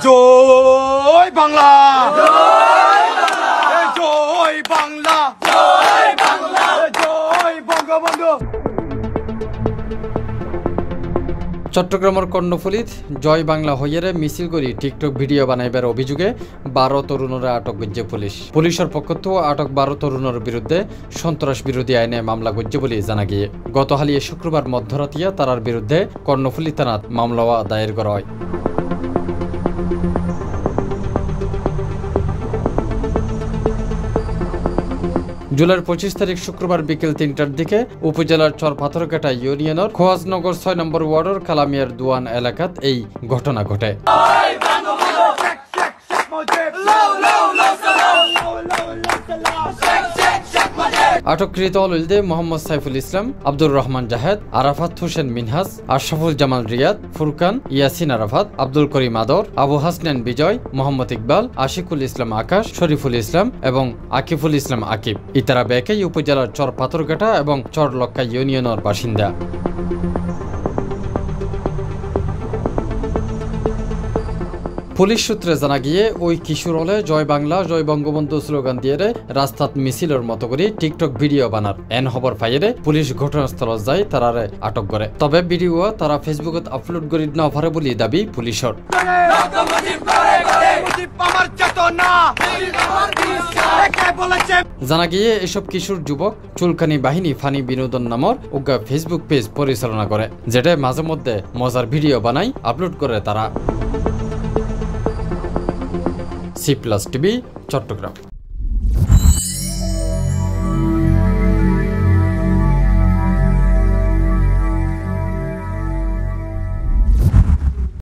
জয় বাংলা, জয় বাংলা, জয় বাংলা, জয় বঙ্গবন্ধু। চট্টগ্রামের কর্ণফুলিত জয় বাংলা হইয়ারে মিছিল করি টিকটক ভিডিও বানাইবার অভিযোগে 12 তরুণরা আটক করছে পুলিশ। পুলিশের পক্ষ থেকে আটক 12 তরুণের বিরুদ্ধে সন্ত্রাস বিরোধী আইনে মামলা করছে বলে জানা গিয়ে গতকালি শুক্রবার মধ্যরাতিয়া তারার বিরুদ্ধে কর্ণফুলি থানাত মামলা দায়ের করা হয়। জুলাইয়ের 25 তারিখ শুক্রবার বিকেল 3টার দিকে উপজেলার চরপাথরঘাটা ইউনিয়নের খোয়াজনগর 6 নম্বর ওয়ার্ডের কালামিয়ার দুয়ান এলাকাত এই ঘটনা ঘটে। আটককৃত হলদে মোহাম্মদ সাইফুল ইসলাম, আব্দুর রহমান জাহেদ, আরাফাত হোসেন মিনহাজ, আশরাফুল জামাল রিয়াদ, ফুরকান, ইয়াসিন আরাফাত, আব্দুল করিম আদর, আবু হাসনান বিজয়, মোহাম্মদ ইকবাল, আশিকুল ইসলাম আকাশ, শরীফুল ইসলাম এবং আকিফুল ইসলাম আকিব ইতারা বেকে উপজেলার চর পাথরঘাটা এবং চরলক্কা ইউনিয়নের বাসিন্দা। পুলিশ সূত্রে জানা গিয়ে ওই কিশোর হলে জয় বাংলা জয় বঙ্গবন্ধু স্লোগান দিয়ে রাস্তাত মিছিলের মতো করে টিকটক ভিডিও বানার এন খবর পাইয়ে পুলিশ ঘটনাস্থল যায় তারারে আটক করে। তবে ভিডিও তারা ফেসবুকত আপলোড করি না পারে বলে দাবি পুলিশের। জানা গিয়ে এসব কিশোর যুবক চুলকানি বাহিনী ফানি বিনোদন নামর উগা ফেসবুক পেজ পরিচালনা করে, যেটা মাঝে মধ্যে মজার ভিডিও বানাই আপলোড করে তারা। C+ TV Chittagong.